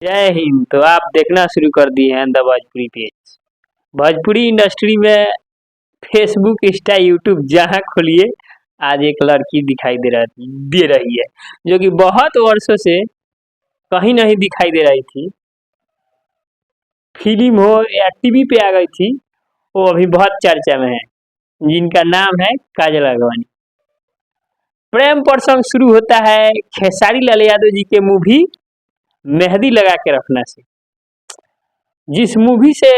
जय हिंद। तो आप देखना शुरू कर दिए हैं the Bhojpuri page. Bhojpuri industry में फेसबुक, इंस्टा, यूट्यूब जहाँ खोलिए आज एक लड़की दिखाई दे रही है जो कि बहुत वर्षों से कहीं नहीं दिखाई दे रही थी। फिल्म हो या टीवी पे आ गई थी, वो अभी बहुत चर्चा में है, जिनका नाम है काजल राघवानी। प्रेम प्रसंग शुरू होता है खेसारी लाल यादव जी के मूवी मेहंदी लगा के रखना से, जिस मूवी से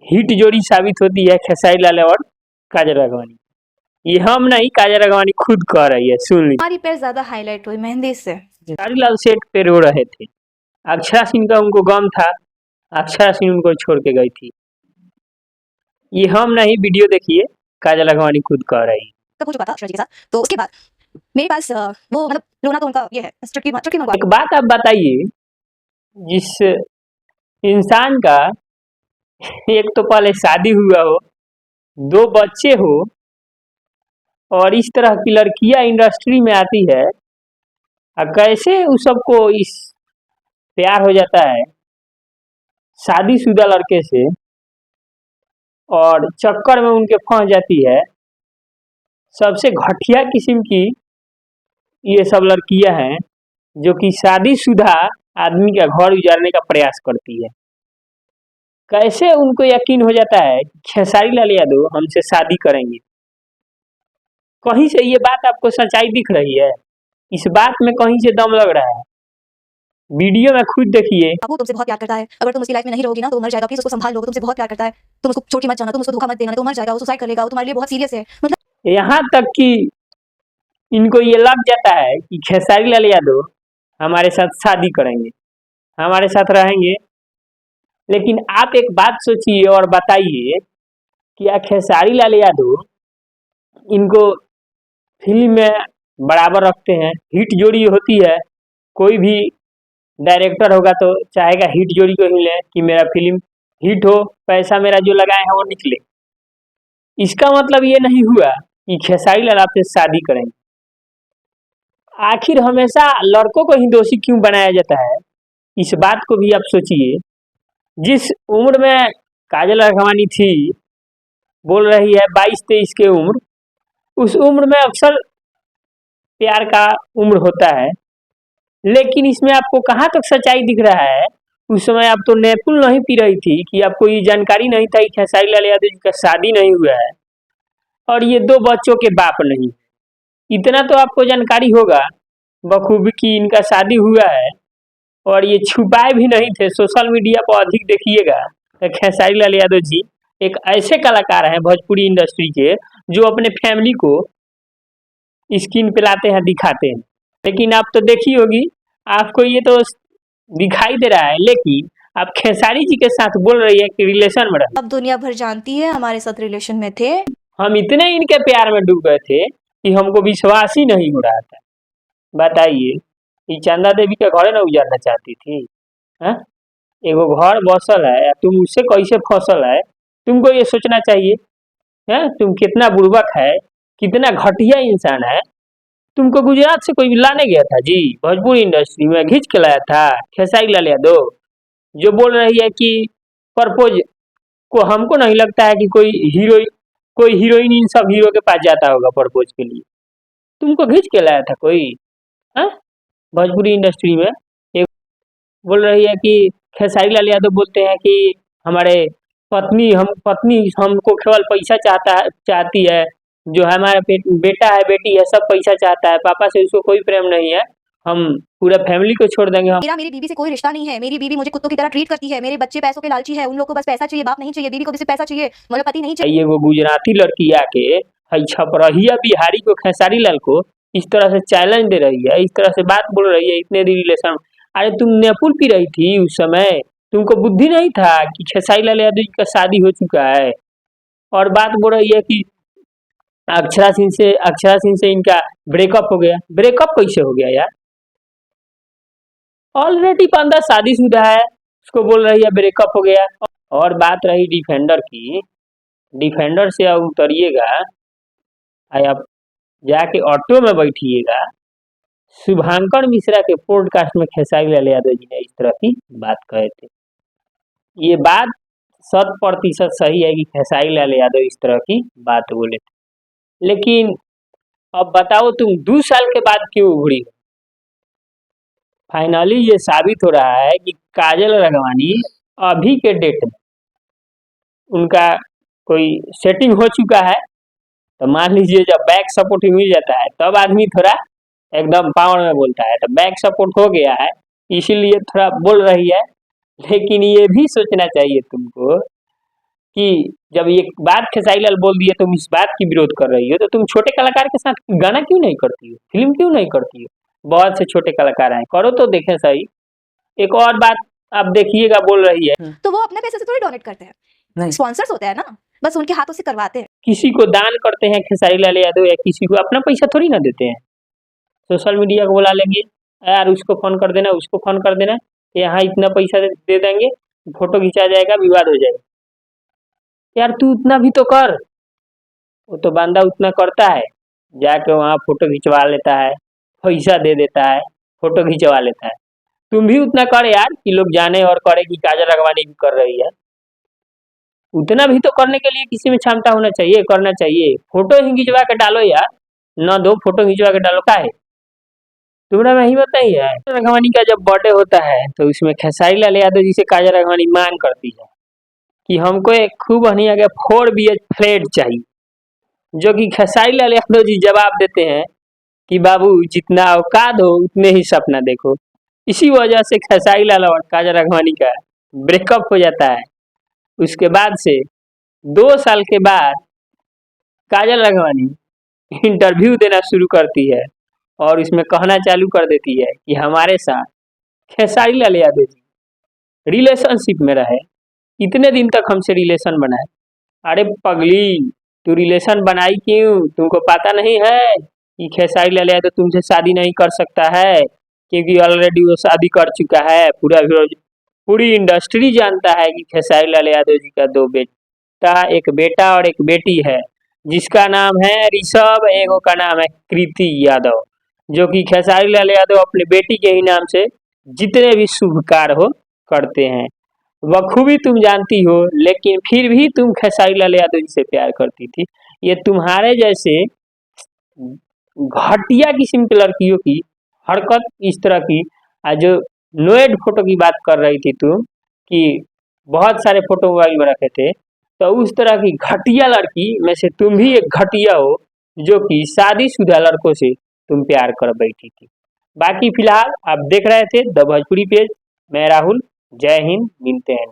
हिट जोड़ी साबित होती है खेसारी लाल और काजल राघवानी। ये हम नहीं, काजल राघवानी खुद कह रही है, सुन लीजिए। हमारी पैर ज्यादा हाईलाइट हुई मेहंदी से। खेसारी लाल सेट पे रो रहे थे, अक्षरा सिंह का उनको गम था, अक्षरा सिंह उनको छोड़ के गई थी। ये हम नहीं, वीडियो देखिए, काजल राघवानी खुद कह रही है। कब हो चुका था अक्षरा जी के साथ, तो उसके बाद मेरे पास वो मतलब रोना तो उनका ये है चुटकी मंगवा। एक बात आप बताइए, जिस इंसान का एक तो पहले शादी हुआ हो, 2 बच्चे हो, और इस तरह की लड़कियां इंडस्ट्री में आती है, कैसे उस सबको इस प्यार हो जाता है शादीशुदा लड़के से और चक्कर में उनके फंस जाती है। सबसे घटिया किस्म की ये सब लड़कियां हैं जो कि शादीशुदा आदमी का घर उजाड़ने का प्रयास करती है। कैसे उनको यकीन हो जाता है कि खेसारी लाल यादव हमसे शादी करेंगे? कहीं से ये बात आपको सच्चाई दिख रही है? इस बात में कहीं से दम लग रहा है? वीडियो में खुद देखिए। वो तुमसे बहुत प्यार करता है, अगर तुम उसकी लाइफ में नहीं रहोगी ना तो मर जाएगा, प्लीज उसको संभाल लो, तुमसे बहुत प्यार करता है, तुम उसको छोड़ के मत जाना, तुम उसको धोखा मत देना, तो मर जाएगा, वो सुसाइड कर लेगा, वो तुम्हारे लिए बहुत सीरियस है। मतलब यहाँ तक कि इनको ये लग जाता है कि खेसारी लाल यादव हमारे साथ शादी करेंगे, हमारे साथ रहेंगे। लेकिन आप एक बात सोचिए और बताइए, क्या खेसारी लाल यादव इनको फिल्म में बराबर रखते हैं? हिट जोड़ी होती है, कोई भी डायरेक्टर होगा तो चाहेगा हिट जोड़ी को ही ले कि मेरा फिल्म हिट हो, पैसा मेरा जो लगाए हैं वो निकले। इसका मतलब ये नहीं हुआ कि खेसारी लाल आपसे शादी करेंगे। आखिर हमेशा लड़कों को ही दोषी क्यों बनाया जाता है? इस बात को भी आप सोचिए। जिस उम्र में काजल राघवानी थी, बोल रही है 22-23 की उम्र, उस उम्र में अक्सर प्यार का उम्र होता है। लेकिन इसमें आपको कहाँ तक सच्चाई दिख रहा है? उस समय आप तो नेपुल नहीं पी रही थी कि आपको ये जानकारी नहीं था कि खेसारी लाल यादव जी का शादी नहीं हुआ है और ये 2 बच्चों के बाप नहीं। इतना तो आपको जानकारी होगा बखूबी कि इनका शादी हुआ है, और ये छुपाए भी नहीं थे। सोशल मीडिया पर अधिक देखिएगा तो खेसारी लाल यादव जी एक ऐसे कलाकार हैं भोजपुरी इंडस्ट्री के, जो अपने फैमिली को स्क्रीन पे लाते हैं, दिखाते हैं। लेकिन आप तो देखी होगी, आपको ये तो दिखाई दे रहा है, लेकिन आप खेसारी जी के साथ बोल रही है कि रिलेशन में रहे। अब दुनिया भर जानती है हमारे साथ रिलेशन में थे। हम इतने इनके प्यार में डूब गए थे कि हमको विश्वास ही नहीं हो रहा था। बताइए, ये चंदा देवी के घरे ना उजाड़ना चाहती थी? हैं? एगो घर बसल है, तुम उससे कैसे फसल है? तुमको ये सोचना चाहिए। हैं? तुम कितना बुर्बक है, कितना घटिया इंसान है। तुमको गुजरात से कोई लाने गया था जी, भोजपुरी इंडस्ट्री में खींच के लाया था खेसारी लाल यादव, जो बोल रही है कि प्रपोज को हमको नहीं लगता है कि कोई हीरोइन इन सब हीरो के पास जाता होगा प्रपोज के लिए। तुमको खींच के लाया था कोई? हाँ? भोजपुरी इंडस्ट्री में एक बोल रही है कि खेसारी लाल यादव बोलते हैं कि हमारे पत्नी हमको केवल पैसा चाहती है, जो हमारा बेटा है बेटी है सब पैसा चाहता है, पापा से उसको कोई प्रेम नहीं है, हम पूरा फैमिली को छोड़ देंगे। हम मेरी बीवी से कोई रिश्ता नहीं है, मेरी बीवी मुझे कुत्तों की तरह ट्रीट करती है, मेरे बच्चे पैसों के लालची है, उन लोगों को बस पैसा चाहिए, बाप नहीं चाहिए, बीवी को भी सिर्फ पैसा चाहिए, मुझे पति नहीं चाहिए। ये वो गुजराती लड़की आके छपरहिया बिहारी को, खेसारी लाल को इस तरह से चैलेंज दे रही है, इस तरह से बात बोल रही है इतने दिन रिलेशन। अरे तुम नेपुल पी रही थी उस समय, तुमको बुद्धि नहीं था कि खेसारी लाल यादव जी का शादी हो चुका है? और बात बोल रही है कि अक्षरा सिंह से इनका ब्रेकअप हो गया। ब्रेकअप कैसे हो गया यार? ऑलरेडी बंदा शादीशुदा है, उसको बोल रही है ब्रेकअप हो गया। और बात रही डिफेंडर की, डिफेंडर से अब उतरिएगा, आप जाके ऑटो में बैठिएगा, शुभांकर मिश्रा के पॉडकास्ट में खेसारी लाल यादव जी ने इस तरह की बात कहे थे। ये बात 100% सही है कि खेसारी लाल यादव इस तरह की बात बोले थे। लेकिन अब बताओ तुम 2 साल के बाद क्यों उभरी हो? फाइनली ये साबित हो रहा है कि काजल राघवानी अभी के डेट में उनका कोई सेटिंग हो चुका है, तो मान लीजिए जब बैक सपोर्ट मिल जाता है तब आदमी थोड़ा एकदम पावर में बोलता है, तो बैक सपोर्ट हो गया है इसीलिए थोड़ा बोल रही है। लेकिन ये भी सोचना चाहिए तुमको कि जब ये बात खेसारी लाल बोल दिए तुम इस बात की विरोध कर रही हो, तो तुम छोटे कलाकार के साथ गाना क्यों नहीं करती हो, फिल्म क्यों नहीं करती हो? बहुत से छोटे कलाकार हैं, करो तो देखें सही। एक और बात आप देखिएगा, बोल रही है तो वो अपने पैसे से थोड़ी डोनेट करते हैं, नहीं। स्पॉन्सर्स होते हैं ना, बस उनके हाथों से करवाते हैं। किसी को दान करते हैं खेसारी लाल यादव, या किसी को अपना पैसा थोड़ी ना देते हैं। सोशल मीडिया को बुला लेंगे, यार उसको फोन कर देना, उसको फोन कर देना, यहाँ इतना पैसा दे देंगे, फोटो खिंचा जाएगा, विवाद हो जाएगा। यार तू उतना भी तो कर। वो तो बंदा उतना करता है, जाके वहाँ फोटो खिंचवा लेता है, पैसा दे देता है, फोटो खिंचवा लेता है। तुम भी उतना कर यार कि लोग जाने और करे कि काजल राघवानी भी कर रही है। उतना भी तो करने के लिए किसी में क्षमता होना चाहिए, करना चाहिए। फोटो ही खिंचवा के डालो यार, न दो फोटो खिंचवा के डालो, का है तुम्हारा में हिम्मत नहीं है? राघवानी का जब बर्थडे होता है तो उसमें खेसारी लाल यादव जी से काजल राघवानी मांग करती है कि हमको एक खूब हनिया के 4 BH फ्लैट चाहिए, जो कि खेसारी लाल यादव जी जवाब देते हैं कि बाबू जितना औकात हो उतने ही सपना देखो। इसी वजह से खेसारी लाल और काजल राघवानी का ब्रेकअप हो जाता है। उसके बाद से 2 साल के बाद काजल राघवानी इंटरव्यू देना शुरू करती है और इसमें कहना चालू कर देती है कि हमारे साथ खेसारी लाल यादव जी रिलेशनशिप में रहे, इतने दिन तक हमसे रिलेशन बनाए। अरे पगली, तू रिलेशन बनाई क्यों? तुमको पता नहीं है कि खेसारी लाल यादव तुमसे शादी नहीं कर सकता है, क्योंकि ऑलरेडी वो शादी कर चुका है। पूरी इंडस्ट्री जानता है कि खेसारी लाल यादव जी का 2 बेटा, एक बेटा और एक बेटी है, जिसका नाम है ऋषभ, एगो का नाम है कृति यादव, जो कि खेसारी लाल यादव अपने बेटी के ही नाम से जितने भी शुभ कार्य हो करते हैं। बखूबी तुम जानती हो, लेकिन फिर भी तुम खेसारी लाल यादव जी से प्यार करती थी। ये तुम्हारे जैसे घटिया किस्म की लड़कियों की हरकत इस तरह की, जो नोएड फोटो की बात कर रही थी तुम कि बहुत सारे फोटो मोबाइल में रखे थे, तो उस तरह की घटिया लड़की में से तुम भी एक घटिया हो, जो कि शादीशुदा लड़कों से तुम प्यार कर बैठी थी। बाकी फिलहाल आप देख रहे थे द भोजपुरी पेज। मैं राहुल, जय हिंद, मिलते हैं।